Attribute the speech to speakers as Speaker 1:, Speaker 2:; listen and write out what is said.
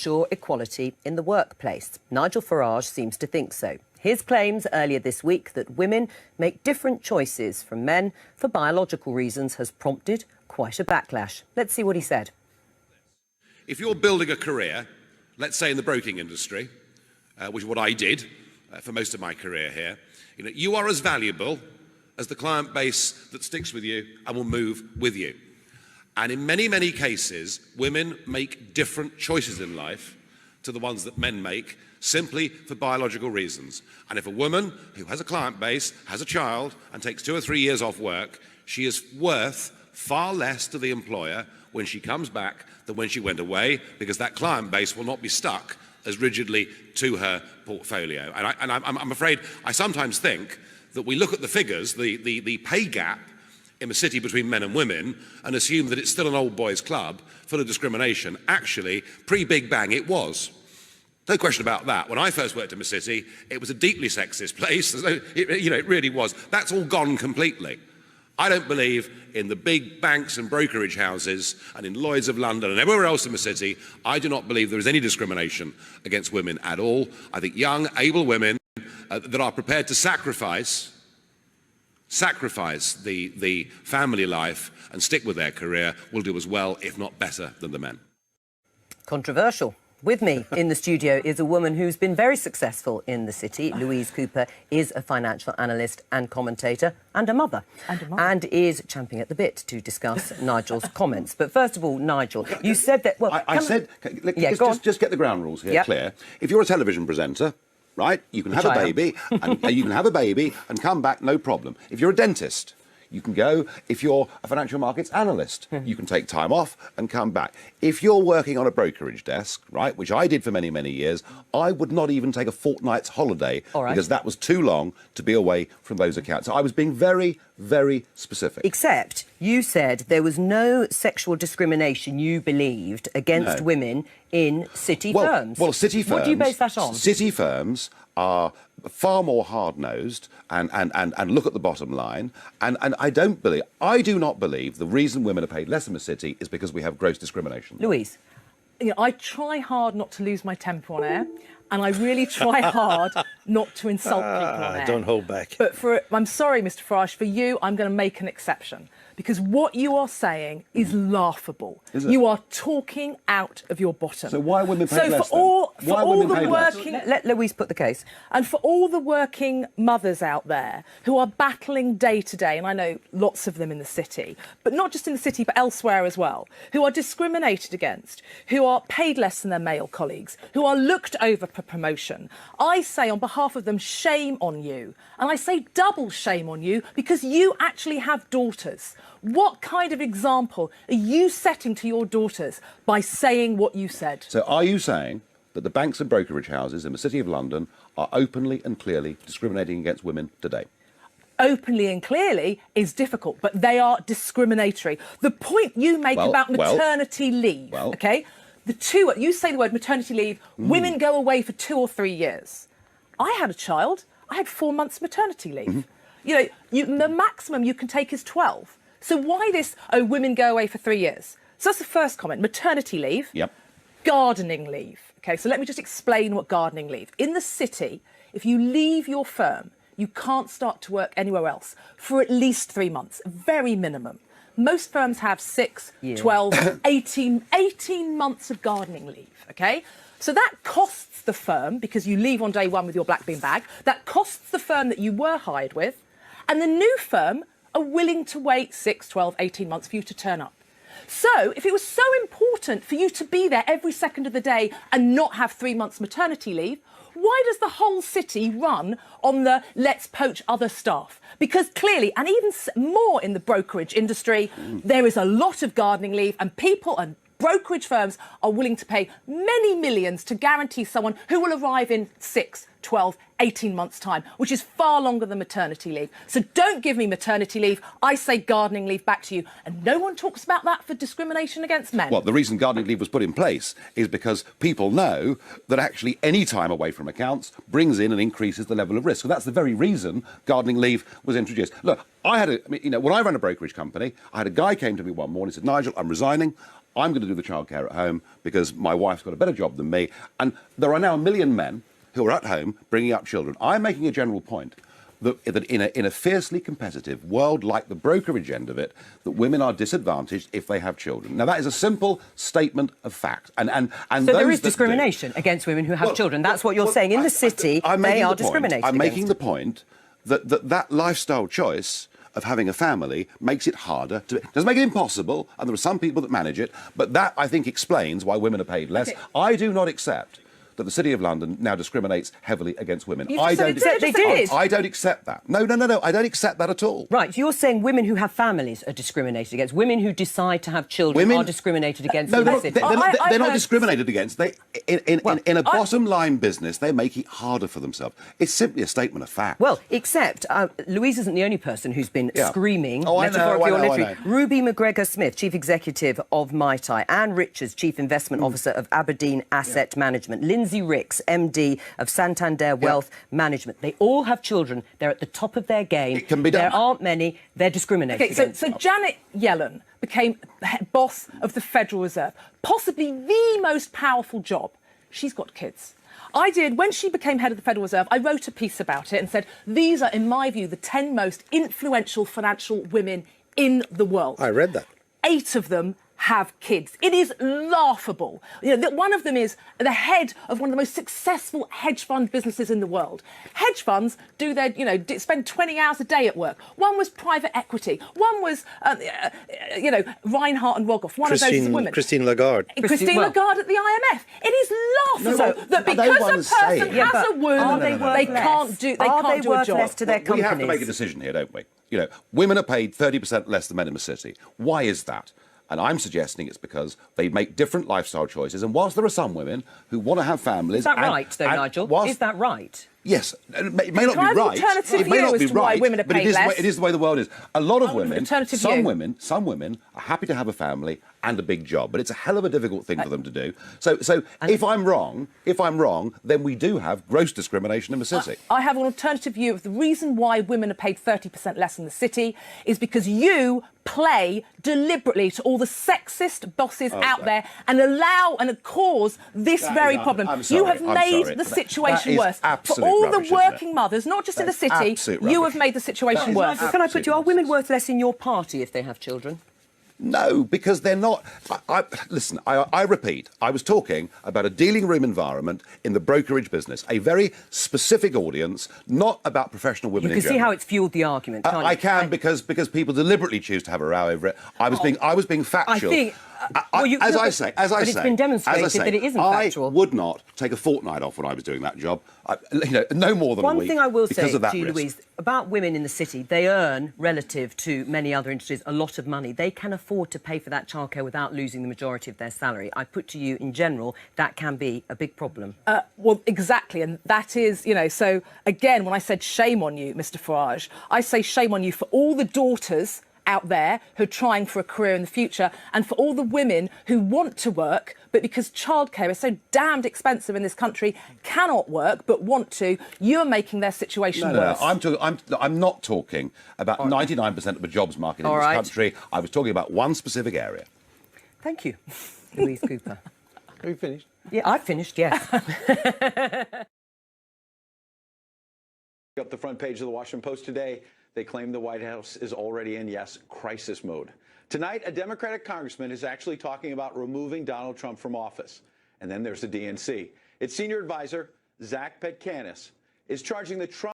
Speaker 1: ensure equality in the workplace. Nigel Farage seems to think so. His claims earlier this week that women make different choices from men for biological reasons has prompted quite a backlash. Let's see what he said.
Speaker 2: If you're building a career, let's say in the broking industry, which is what I did for most of my career here, you are as valuable as the client base that sticks with you and will move with you. And in many, many cases, women make different choices in life to the ones that men make, simply for biological reasons. And if a woman who has a client base, has a child, and takes 2 or 3 years off work, she is worth far less to the employer when she comes back than when she went away, because that client base will not be stuck as rigidly to her portfolio. And I'm afraid I sometimes think that we look at the figures, the pay gap in the city between men and women, and assume that it's still an old boys' club full of discrimination. Actually, pre-Big Bang, it was. No question about that. When I first worked in the city, it was a deeply sexist place. It really was. That's all gone completely. I don't believe in the big banks and brokerage houses and in Lloyd's of London and everywhere else in the city. I do not believe there is any discrimination against women at all. I think young, able women that are prepared to sacrifice the family life and stick with their career will do as well, if not better, than the men.
Speaker 1: Controversial. With me in the studio is a woman who's been very successful in the city. Louise Cooper is a financial analyst and commentator and a mother. And is champing at the bit to discuss Nigel's comments. But first of all, Nigel, you said that... Well,
Speaker 3: just get the ground rules here clear. If you're a television presenter, right, you can have a baby, and come back, no problem. If you're a dentist, you can go. If you're a financial markets analyst, you can take time off and come back. If you're working on a brokerage desk, right, which I did for many, many years, I would not even take a fortnight's holiday because that was too long to be away from those accounts. So I was being very, very specific.
Speaker 1: Except you said there was no sexual discrimination, you believed, against women in city firms.
Speaker 3: Well, city firms...
Speaker 1: What do you base that on?
Speaker 3: City firms are far more hard-nosed and look at the bottom line. And I do not believe the reason women are paid less in the city is because we have gross discrimination.
Speaker 1: Louise?
Speaker 4: I try hard not to lose my temper on air, and I really try hard not to insult people on air.
Speaker 5: Don't hold back.
Speaker 4: But I'm sorry, Mr. Farage, for you, I'm going to make an exception. Because what you are saying is laughable.
Speaker 3: Is it?
Speaker 4: You are talking out of your bottom.
Speaker 3: So why are women paid less?
Speaker 1: Let Louise put the case.
Speaker 4: And for all the working mothers out there who are battling day to day, and I know lots of them in the city, but not just in the city, but elsewhere as well, who are discriminated against, who are paid less than their male colleagues, who are looked over for promotion, I say on behalf of them, shame on you. And I say double shame on you because you actually have daughters. What kind of example are you setting to your daughters by saying what you said?
Speaker 3: So are you saying that the banks and brokerage houses in the City of London are openly and clearly discriminating against women today?
Speaker 4: Openly and clearly is difficult, but they are discriminatory. The point you make about maternity leave, OK? You say the word maternity leave, women go away for 2 or 3 years. I had a child, I had 4 months maternity leave. The maximum you can take is 12. So why this, women go away for 3 years? So that's the first comment. Maternity leave.
Speaker 3: Yep.
Speaker 4: Gardening leave. OK, so let me just explain what gardening leave. In the city, if you leave your firm, you can't start to work anywhere else for at least 3 months, very minimum. Most firms have 6, 12, 18 months of gardening leave, OK? So that costs the firm, because you leave on day one with your black bean bag, that costs the firm that you were hired with, and the new firm are willing to wait 6, 12, 18 months for you to turn up. So if it was so important for you to be there every second of the day and not have 3 months maternity leave, why does the whole city run on the let's poach other staff? Because clearly, and even more in the brokerage industry, there is a lot of gardening leave, and people and brokerage firms are willing to pay many millions to guarantee someone who will arrive in 6, 12, 18 months' time, which is far longer than maternity leave. So don't give me maternity leave. I say gardening leave back to you. And no one talks about that for discrimination against men.
Speaker 3: Well, the reason gardening leave was put in place is because people know that actually any time away from accounts brings in and increases the level of risk. So that's the very reason gardening leave was introduced. Look, when I ran a brokerage company, I had a guy came to me one morning and said, Nigel, I'm resigning. I'm going to do the childcare at home because my wife's got a better job than me. And there are now 1 million men who are at home bringing up children. I'm making a general point that in a fiercely competitive world like the brokerage end of it, that women are disadvantaged if they have children. Now, that is a simple statement of fact. And
Speaker 1: so there is discrimination against women who have children. That's what you're saying. In the city, they are discriminated
Speaker 3: I'm making
Speaker 1: against.
Speaker 3: the point that lifestyle choice of having a family makes it harder to... It doesn't make it impossible, and there are some people that manage it, but that, I think, explains why women are paid less.
Speaker 4: Okay.
Speaker 3: I do not accept that the City of London now discriminates heavily against women.
Speaker 4: I don't accept
Speaker 3: that. No, I don't accept that at all.
Speaker 1: Right, you're saying women who have families are discriminated against. Women who decide to have children are discriminated against.
Speaker 3: No, they're not discriminated against. In a bottom-line business, they make it harder for themselves. It's simply a statement of fact.
Speaker 1: Well, except Louise isn't the only person who's been screaming.
Speaker 3: Oh, I know.
Speaker 1: Ruby McGregor-Smith, Chief Executive of Mitai, Anne Richards, Chief Investment Officer of Aberdeen Asset Management, Lindsay Ricks, MD of Santander Wealth Management. They all have children. They're at the top of their game.
Speaker 3: It can be done.
Speaker 1: There aren't many. They're discriminated against.
Speaker 4: So Janet Yellen became boss of the Federal Reserve, possibly the most powerful job. She's got kids. When she became head of the Federal Reserve, I wrote a piece about it and said, these are, in my view, the 10 most influential financial women in the world.
Speaker 5: I read that.
Speaker 4: 8 of them have kids. It is laughable. One of them is the head of one of the most successful hedge fund businesses in the world. Hedge funds do their, spend 20 hours a day at work. One was private equity. One was, Reinhardt and Rogoff. One of those is women.
Speaker 5: Christine Lagarde.
Speaker 4: Christine Lagarde at the IMF. It is laughable that because a person has a wound, they can't do a job.
Speaker 1: Less to their companies?
Speaker 3: We have to make a decision here, don't we? Women are paid 30% less than men in the city. Why is that? And I'm suggesting it's because they make different lifestyle choices. And whilst there are some women who want to have families...
Speaker 1: Is that right, though, Nigel? Is that right?
Speaker 3: Yes. It may not be right. It may not be right, but it is the way the world is. A lot of women, some women are happy to have a family and a big job, but it's a hell of a difficult thing for them to do. So if I'm wrong, then we do have gross discrimination in the city.
Speaker 4: I have an alternative view of the reason why women are paid 30% less in the city is because you play deliberately to all the sexist bosses out there and allow and cause this very problem. You have made the situation worse. For all the working mothers, not just in the city, you have made the situation worse.
Speaker 1: Can I put you, are women worth less in your party if they have children?
Speaker 3: No, because they're not. Listen, I repeat, I was talking about a dealing room environment in the brokerage business, a very specific audience, not about professional women in general.
Speaker 1: You can see how it's fueled the argument, can't you?
Speaker 3: I can, because people deliberately choose to have a row over it. I was being factual.
Speaker 1: I think... But it's been demonstrated that it isn't factual.
Speaker 3: I would not take a fortnight off when I was doing that job. No more than a week.
Speaker 1: One thing I will say to you,
Speaker 3: risk.
Speaker 1: Louise, about women in the city, they earn, relative to many other industries, a lot of money. They can afford to pay for that childcare without losing the majority of their salary. I put to you, in general, that can be a big problem.
Speaker 4: Well, exactly, and that is, so, again, when I said shame on you, Mr Farage, I say shame on you for all the daughters out there who are trying for a career in the future, and for all the women who want to work, but because childcare is so damned expensive in this country, cannot work, but want to, you're making their situation worse.
Speaker 3: I'm not talking about 99% of the jobs market in this country. I was talking about one specific area.
Speaker 1: Thank you, Louise Cooper.
Speaker 5: Have you finished?
Speaker 1: Yeah, I've finished, yes.
Speaker 6: Up the front page of the Washington Post today, they claim the White House is already in, yes, crisis mode. Tonight, a Democratic congressman is actually talking about removing Donald Trump from office. And then there's the DNC. Its senior advisor, Zach Petkanis, is charging the Trump